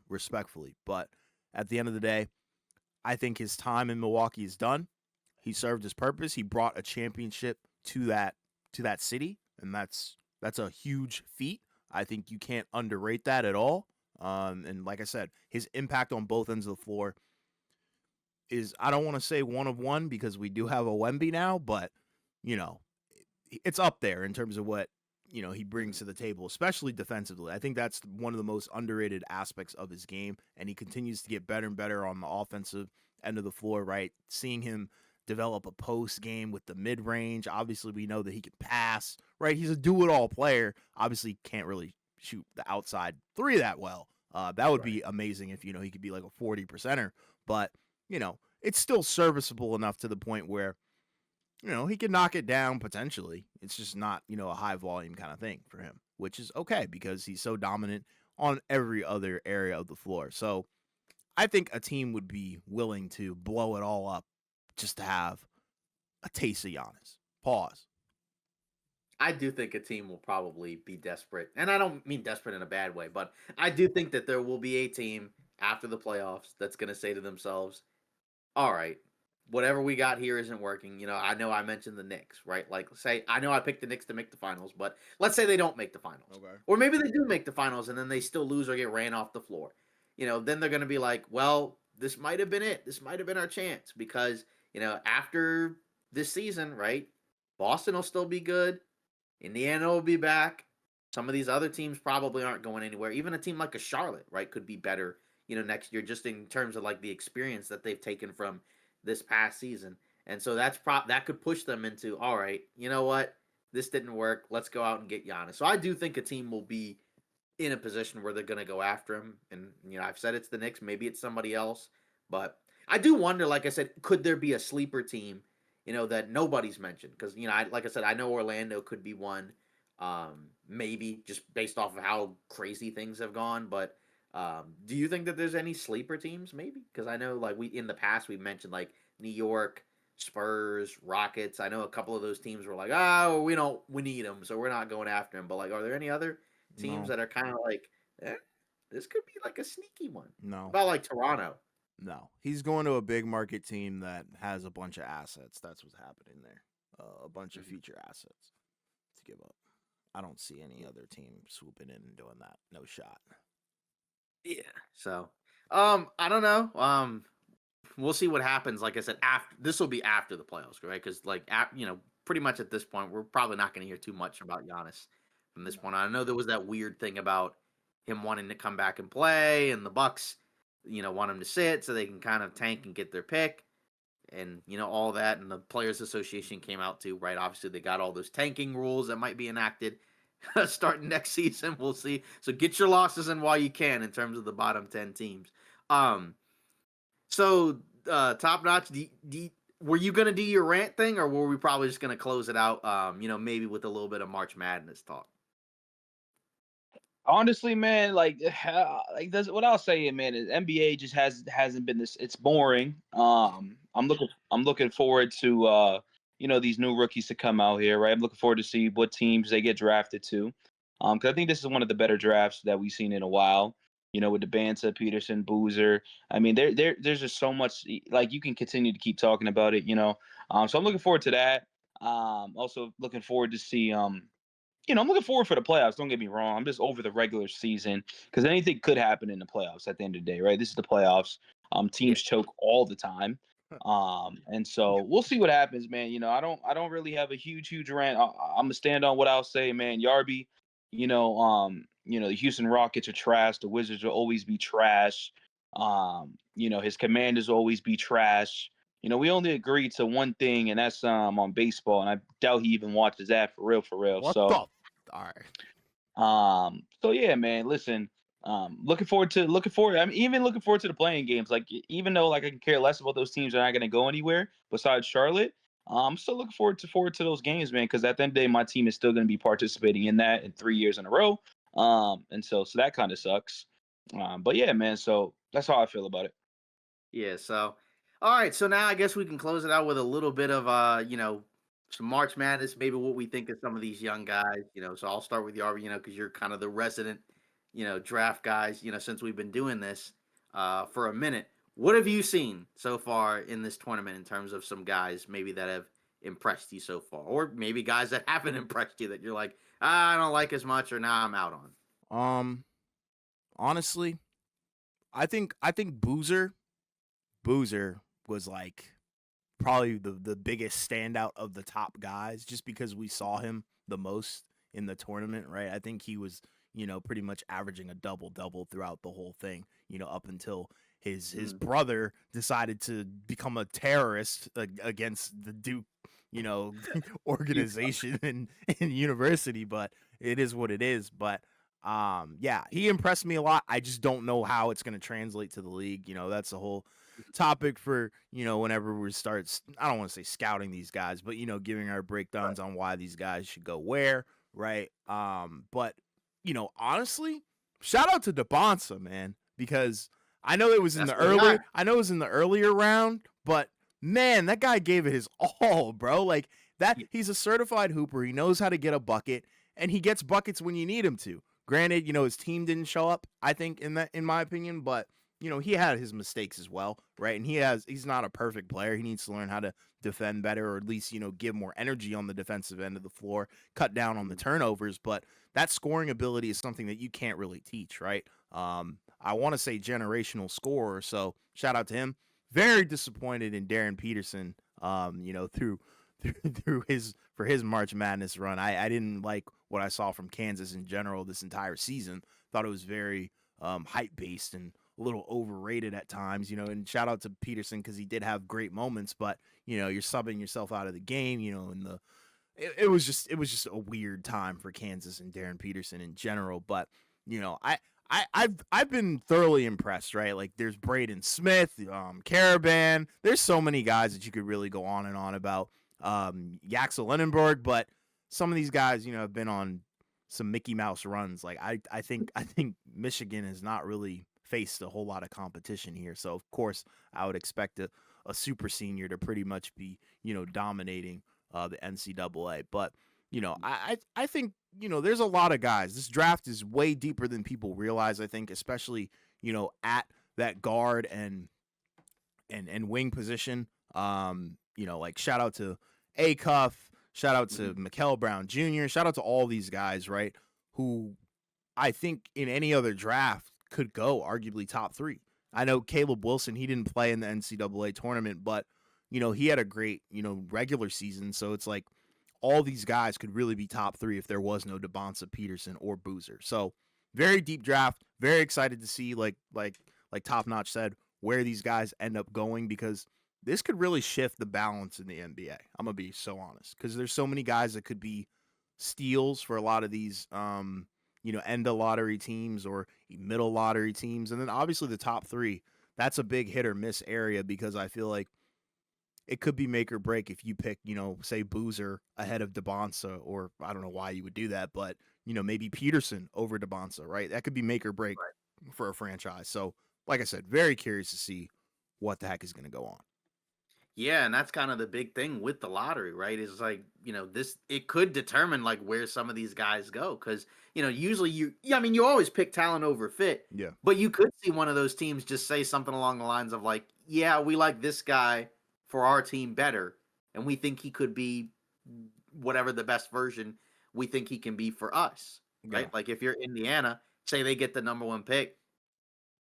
respectfully. But at the end of the day, I think his time in Milwaukee is done. He served his purpose. He brought a championship to that city, and that's a huge feat. I think you can't underrate that at all. And like I said, his impact on both ends of the floor is, I don't want to say one of one because we do have a Wemby now, but it's up there in terms of what he brings to the table, especially defensively. I think that's one of the most underrated aspects of his game, and he continues to get better and better on the offensive end of the floor, right? Seeing him develop a post game with the mid range. Obviously, we know that he can pass, right? He's a do-it-all player. Obviously, can't really shoot the outside three that well. That would be amazing if, he could be like a 40%er, but, it's still serviceable enough to the point where, he can knock it down potentially. It's just not, a high volume kind of thing for him, which is okay because he's so dominant on every other area of the floor. So I think a team would be willing to blow it all up just to have a taste of Giannis, Pause. I do think a team will probably be desperate. And I don't mean desperate in a bad way, but I do think that there will be a team after the playoffs that's going to say to themselves, all right, whatever we got here isn't working. I know I mentioned the Knicks, right? Like, say, I know I picked the Knicks to make the finals, but let's say they don't make the finals. Okay. Or maybe they do make the finals and then they still lose or get ran off the floor. Then they're going to be like, well, this might have been it. This might have been our chance because, after this season, right? Boston will still be good. Indiana will be back. Some of these other teams probably aren't going anywhere. Even a team like a Charlotte, right, could be better, next year, just in terms of like the experience that they've taken from this past season. And so that could push them into, all right, you know what? This didn't work. Let's go out and get Giannis. So I do think a team will be in a position where they're going to go after him. And, I've said it's the Knicks. Maybe it's somebody else. But I do wonder, like I said, could there be a sleeper team, that nobody's mentioned? Because, like I said, I know Orlando could be one, maybe just based off of how crazy things have gone. But do you think that there's any sleeper teams, maybe? Because I know, like, in the past, we've mentioned, like, New York, Spurs, Rockets. I know a couple of those teams were like, oh, we need them, so we're not going after them. But, like, are there any other teams that are kind of like, this could be like a sneaky one? No. About like Toronto. No. He's going to a big market team that has a bunch of assets. That's what's happening there. A bunch of future assets to give up. I don't see any other team swooping in and doing that. No shot. Yeah. So, I don't know. We'll see what happens. Like I said, this will be after the playoffs, right? Because pretty much at this point, we're probably not going to hear too much about Giannis from this point on. I know there was that weird thing about him wanting to come back and play, and the Bucks, want him to sit so they can kind of tank and get their pick, and all that. And the Players Association came out too, right? Obviously, they got all those tanking rules that might be enacted starting next season. We'll see. So get your losses in while you can in terms of the bottom 10 teams. So Top Notch, were you going to do your rant thing, or were we probably just going to close it out, maybe with a little bit of March Madness talk? Honestly, man, like that's what I'll say, man. Is NBA just hasn't been this. It's boring. I'm looking forward to these new rookies to come out here, right? I'm looking forward to see what teams they get drafted to. Because I think this is one of the better drafts that we've seen in a while. With the Banta, Peterson, Boozer. I mean, there's just so much. Like, you can continue to keep talking about it. So I'm looking forward to that. Also looking forward to see I'm looking forward for the playoffs. Don't get me wrong. I'm just over the regular season because anything could happen in the playoffs at the end of the day, right? This is the playoffs. Teams choke all the time. And so we'll see what happens, man. I don't really have a huge rant. I'm gonna stand on what I'll say, man. Yarby, the Houston Rockets are trash. The Wizards will always be trash. His Commanders will always be trash. We only agreed to one thing, and that's on baseball, and I doubt he even watches that for real. What So, the? All right. So yeah, man. Listen, looking forward. I'm even looking forward to the playing games. Like, even though like I can care less about those teams that are not going to go anywhere besides Charlotte, I'm still looking forward to those games, man. Because at the end of the day, my team is still going to be participating in that in 3 years in a row. And so that kind of sucks. But yeah, man. So that's how I feel about it. Yeah. So, all right. So now I guess we can close it out with a little bit of some March Madness, maybe what we think of some of these young guys. So I'll start with Yarby, because you're kind of the resident, draft guys, since we've been doing this for a minute. What have you seen so far in this tournament in terms of some guys maybe that have impressed you so far, or maybe guys that haven't impressed you that you're like, I don't like as much, or now I'm out on? Honestly, I think Boozer was like probably the biggest standout of the top guys, just because we saw him the most in the tournament, right? I think he was, pretty much averaging a double throughout the whole thing, up until his brother decided to become a terrorist against the Duke, organization and university. But it is what it is. But yeah, he impressed me a lot. I just don't know how it's going to translate to the league. That's a whole topic for, whenever we start, I don't want to say scouting these guys, but, giving our breakdowns on why these guys should go where, right? But, honestly, shout out to DeBonsa, man, because I know it was in the earlier round, but man, that guy gave it his all, bro. Like that, Yeah. he's a certified hooper. He knows how to get a bucket, and he gets buckets when you need him to. Granted, his team didn't show up, I think, in my opinion, but he had his mistakes as well, right? And he's not a perfect player. He needs to learn how to defend better, or at least, give more energy on the defensive end of the floor, cut down on the turnovers. But that scoring ability is something that you can't really teach, right? I want to say generational scorer, so shout out to him. Very disappointed in Darren Peterson, through his March Madness run. I didn't like what I saw from Kansas in general this entire season. Thought it was very hype based and a little overrated at times, and shout out to Peterson because he did have great moments, but you're subbing yourself out of the game, and it was just a weird time for Kansas and Darren Peterson in general. But I've been thoroughly impressed, right? Like there's Braden Smith, Caravan. There's so many guys that you could really go on and on about. Yaxel Lenenberg, but some of these guys, have been on some Mickey Mouse runs. Like I think Michigan has not really faced a whole lot of competition here. So of course I would expect a super senior to pretty much be, dominating the NCAA. But I think there's a lot of guys. This draft is way deeper than people realize. I think, especially at that guard and wing position. Like shout out to Acuff, shout out to Mikal Brown Jr., shout out to all these guys, right? Who I think in any other draft could go arguably top 3. I know Caleb Wilson, he didn't play in the NCAA tournament, but he had a great, regular season. So it's like all these guys could really be top 3 if there was no DeBonsa, Peterson, or Boozer. So very deep draft. Very excited to see, like Top Notch said, where these guys end up going, because this could really shift the balance in the NBA. I'm going to be so honest, because there's so many guys that could be steals for a lot of these, end of lottery teams or middle lottery teams. And then obviously the top 3, that's a big hit or miss area, because I feel like it could be make or break if you pick, say Boozer ahead of DeBonsa, or I don't know why you would do that, but, maybe Peterson over DeBonsa, right? That could be make or break for a franchise. So, like I said, very curious to see what the heck is going to go on. Yeah, and that's kind of the big thing with the lottery, right? Is like, it could determine like where some of these guys go. Cause, usually you always pick talent over fit. Yeah. But you could see one of those teams just say something along the lines of like, yeah, we like this guy for our team better, and we think he could be whatever the best version we think he can be for us, right? Yeah. Like if you're Indiana, say they get the number 1 pick,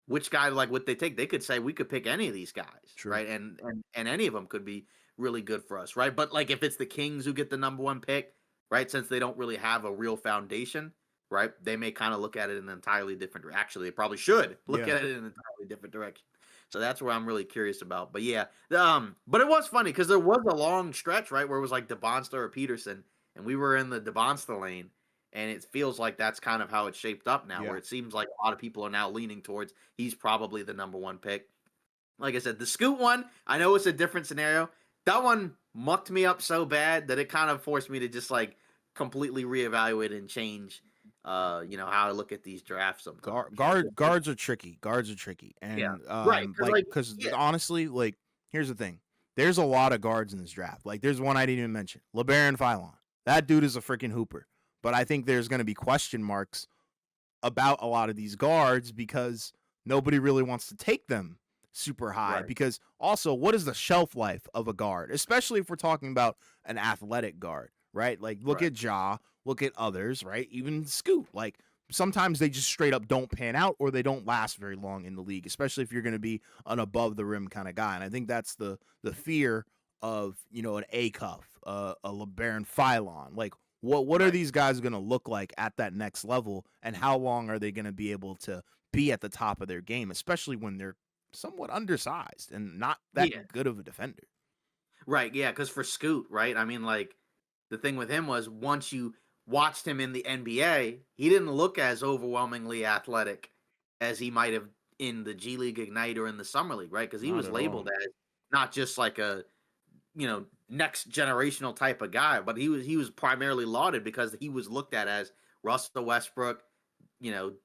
which guy like would they take? They could say we could pick any of these guys, True. right? And any of them could be really good for us, right? But like if it's the Kings who get the number 1 pick, right? Since they don't really have a real foundation, right? They may kind of look at it in an entirely different. Actually, they probably should look at it in an entirely different direction. So that's where I'm really curious about. But yeah, but it was funny because there was a long stretch, right, where it was like DeBonsta or Peterson, and we were in the DeBonsta lane, and it feels like that's kind of how it's shaped up now, where it seems like a lot of people are now leaning towards he's probably the number 1 pick. Like I said, the Scoot one, I know it's a different scenario. That one mucked me up so bad that it kind of forced me to just like completely reevaluate and change how I look at these drafts sometimes. Guards are tricky. And right, because honestly, like here's the thing. There's a lot of guards in this draft. Like there's one I didn't even mention. LeBaron Philon. That dude is a freaking hooper. But I think there's going to be question marks about a lot of these guards because nobody really wants to take them super high. Right. Because also, what is the shelf life of a guard? Especially if we're talking about an athletic guard, right? Like look at Ja, look at others, right? Even Scoot. Like sometimes they just straight up don't pan out or they don't last very long in the league, especially if you're going to be an above the rim kind of guy. And I think that's the fear of, an Acuff, a LeBaron Philon. Like what are these guys going to look like at that next level, and how long are they going to be able to be at the top of their game, especially when they're somewhat undersized and not that good of a defender. Right, yeah, because for Scoot, right, I mean, like, the thing with him was once you watched him in the NBA, he didn't look as overwhelmingly athletic as he might have in the G League Ignite or in the Summer League, right? Because he was labeled as not just like a, next generational type of guy, but he was primarily lauded because he was looked at as Russell Westbrook,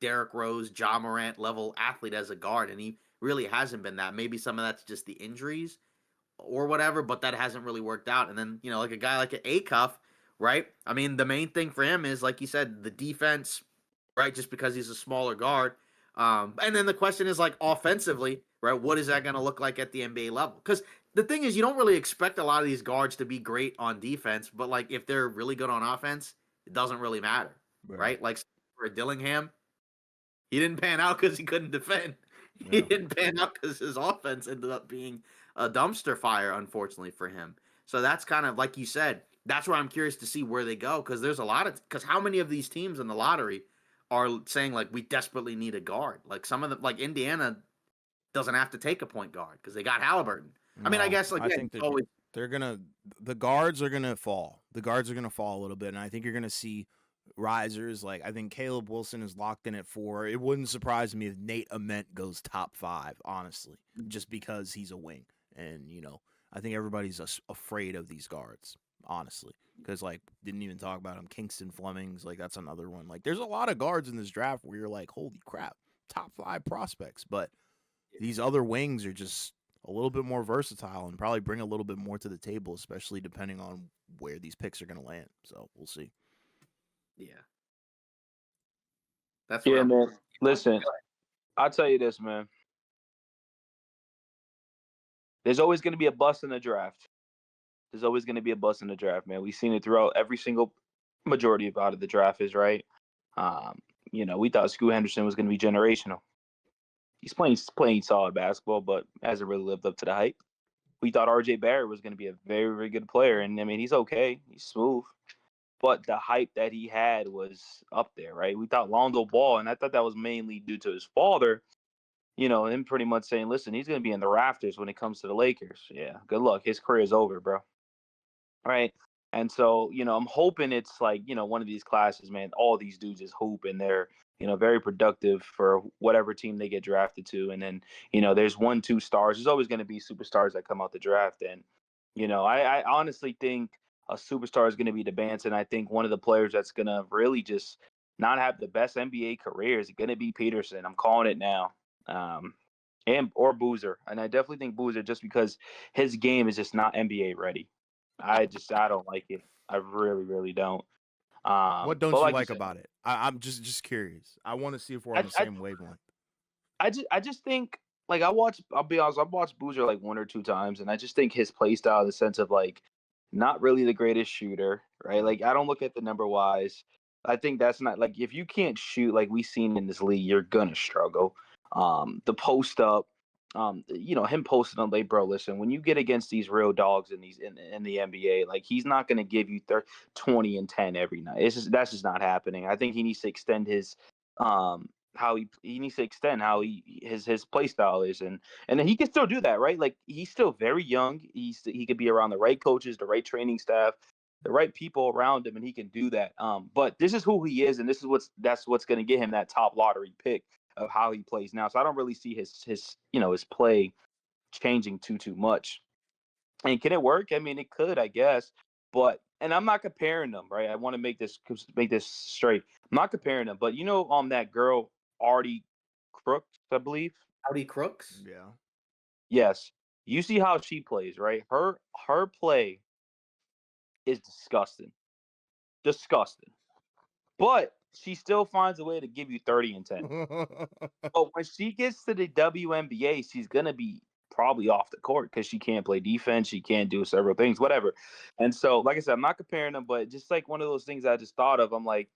Derrick Rose, Ja Morant level athlete as a guard, and he really hasn't been that. Maybe some of that's just the injuries, or whatever, but that hasn't really worked out. And then, like a guy like an A-Cuff, right? I mean, the main thing for him is, like you said, the defense, right? Just because he's a smaller guard. And then the question is, like, offensively, right? What is that going to look like at the NBA level? Because the thing is, you don't really expect a lot of these guards to be great on defense, but, like, if they're really good on offense, it doesn't really matter, right? Like, for Dillingham, he didn't pan out because he couldn't defend. He didn't pan out because his offense ended up being a dumpster fire, unfortunately for him. So that's kind of, like you said, that's where I'm curious to see where they go, because there's a lot of, because how many of these teams in the lottery are saying, like, we desperately need a guard? Like, some of them, like Indiana doesn't have to take a point guard because they got Halliburton. I mean, I guess, like, I think it's always, the guards are gonna fall. The guards are gonna fall a little bit, and I think you're gonna see risers. Like, I think Caleb Wilson is locked in at 4. It wouldn't surprise me if Nate Ament goes top 5, honestly, just because he's a wing, and I think everybody's afraid of these guards, honestly, because, like, didn't even talk about him. Kingston Fleming's, like, that's another one. Like, there's a lot of guards in this draft where you're like, holy crap, top 5 prospects, but these other wings are just a little bit more versatile and probably bring a little bit more to the table, especially depending on where these picks are going to land. So we'll see. yeah. That's Yeah, what man. Listen, I'll tell you this, man. There's always going to be a bust in the draft. There's always going to be a bust in the draft, man. We've seen it throughout every single majority of out of the draft is right. We thought Scoot Henderson was going to be generational. He's playing solid basketball, but hasn't really lived up to the hype. We thought R.J. Barrett was going to be a very, very good player, and I mean, he's okay, he's smooth, but the hype that he had was up there, right? We thought Lonzo Ball, and I thought that was mainly due to his father, him pretty much saying, listen, he's going to be in the rafters when it comes to the Lakers. Yeah, good luck. His career is over, bro. Right. And so, I'm hoping it's like, one of these classes, man, all these dudes just hoop and they're, very productive for whatever team they get drafted to. And then, there's 1-2 stars. There's always going to be superstars that come out the draft. And, I honestly think a superstar is going to be DeBanson. I think one of the players that's going to really just not have the best NBA career is going to be Peterson. I'm calling it now. Or Boozer. And I definitely think Boozer, just because his game is just not NBA ready. I don't like it. I really, really don't. What don't but you like like said, about it? I'm just curious. I want to see if we're on I, the I, same wavelength. I just think, like, I'll be honest, I've watched Boozer like 1 or 2 times, and I just think his play style, in the sense of, like, not really the greatest shooter, right? Like, I don't look at the number wise. I think that's not, like, if you can't shoot like we've seen in this league, you're gonna struggle. The post up, him posting up late, bro. Listen, when you get against these real dogs in the NBA, like, he's not gonna give you 20 and 10 every night. That's just not happening. I think he needs to extend his how he needs to extend how his play style is, and then he can still do that, right? Like, he's still very young. He could be around the right coaches, the right training staff, the right people around him, and he can do that. But this is who he is, and that's what's going to get him that top lottery pick of how he plays now. So I don't really see his play changing too much. And can it work? I mean, it could, I guess. But, and I'm not comparing them, right? I want to make this straight. I'm not comparing them, but that girl Artie Crooks, I believe. Howdy Crooks. Yeah. Yes, you see how she plays, right? Her play is disgusting. But she still finds a way to give you 30 and 10. But when she gets to the WNBA, she's gonna be probably off the court because she can't play defense, she can't do several things, whatever. And so, like I said, I'm not comparing them, but just like one of those things I just thought of, I'm like,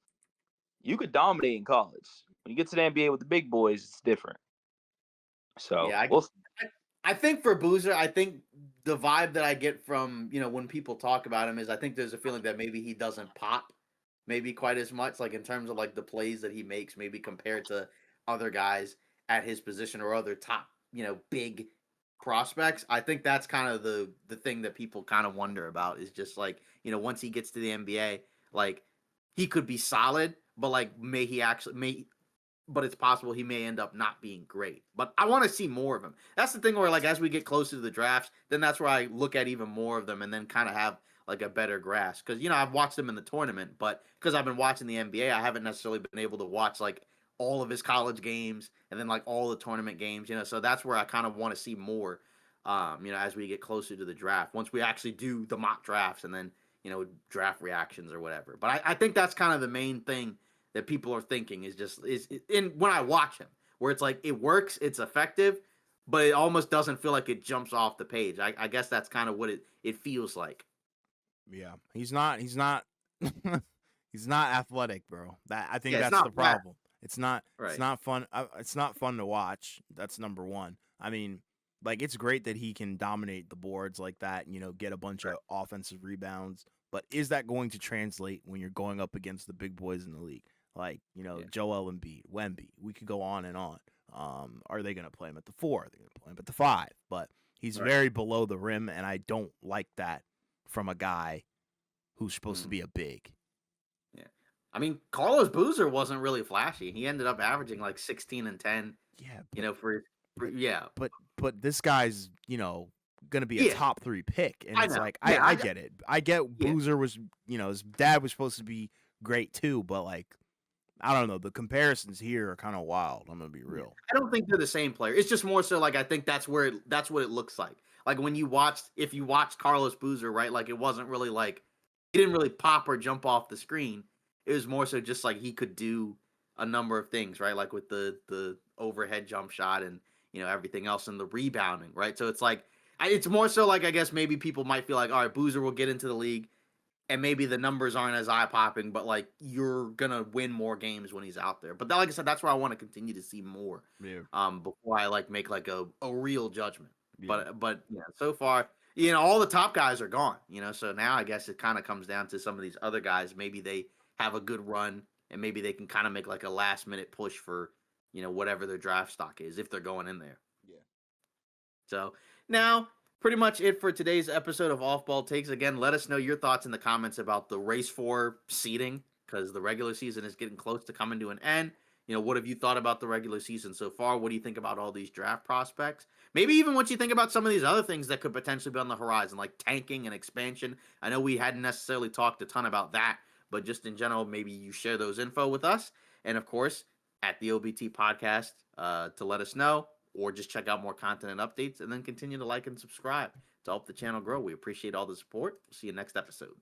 you could dominate in college. When you get to the NBA with the big boys, it's different. So Yeah, I think for Boozer, I think the vibe that I get from, when people talk about him is, I think there's a feeling that maybe he doesn't pop maybe quite as much, like, in terms of, like, the plays that he makes, maybe compared to other guys at his position or other top, big prospects. I think that's kind of the thing that people kind of wonder about, is just, like, once he gets to the NBA, like, he could be solid, but, like, but it's possible he may end up not being great. But I want to see more of him. That's the thing where, like, as we get closer to the drafts, then that's where I look at even more of them and then kind of have, like, a better grasp. Because, I've watched him in the tournament, but because I've been watching the NBA, I haven't necessarily been able to watch, like, all of his college games and then, like, all the tournament games, so that's where I kind of want to see more as we get closer to the draft, once we actually do the mock drafts and then, draft reactions or whatever. But I think that's kind of the main thing that people are thinking is in when I watch him, where it's like it works, it's effective, but it almost doesn't feel like it jumps off the page. I guess that's kind of what it feels like. Yeah, he's not he's not athletic, bro. I think Yeah, it's that's not the flat. problem. It's not Right. fun. It's not fun to watch. That's number one. I mean, like it's great that he can dominate the boards like that. Get a bunch Right. of offensive rebounds. But is that going to translate when you're going up against the big boys in the league? Like Yeah. Joel Embiid, Wemby. We could go on and on. Are they going to play him at the 4? Are they going to play him at the 5? But he's Right. very below the rim, and I don't like that from a guy who's supposed to be a big. Yeah. I mean, Carlos Boozer wasn't really flashy. He ended up averaging like 16 and 10. Yeah, but this guy's gonna be a Yeah, top 3 pick, and I it's know. like Yeah, I get it. I get yeah. Boozer was his dad was supposed to be great too, but like I don't know, the comparisons here are kind of wild. I'm gonna be real. I don't think they're the same player. It's just more so like I think that's what it looks like. Like when if you watched Carlos Boozer, right? Like it wasn't really like he didn't really pop or jump off the screen. It was more so just like he could do a number of things, right? Like with the overhead jump shot and everything else and the rebounding, right? So it's like it's more so like I guess maybe people might feel like, all right, Boozer will get into the league and maybe the numbers aren't as eye popping, but like you're gonna win more games when he's out there. But like I said, that's where I want to continue to see more. Yeah. Before I like make like a real judgment. Yeah. But so far, all the top guys are gone. So now I guess it kind of comes down to some of these other guys. Maybe they have a good run and maybe they can kind of make like a last minute push for whatever their draft stock is if they're going in there. Yeah. So now, pretty much it for today's episode of Off Ball Takes. Again, let us know your thoughts in the comments about the race for seeding because the regular season is getting close to coming to an end. What have you thought about the regular season so far? What do you think about all these draft prospects? Maybe even what you think about some of these other things that could potentially be on the horizon, like tanking and expansion. I know we hadn't necessarily talked a ton about that, but just in general, maybe you share those info with us. And of course, at the OBT podcast to let us know, or just check out more content and updates, and then continue to like and subscribe to help the channel grow. We appreciate all the support. See you next episode.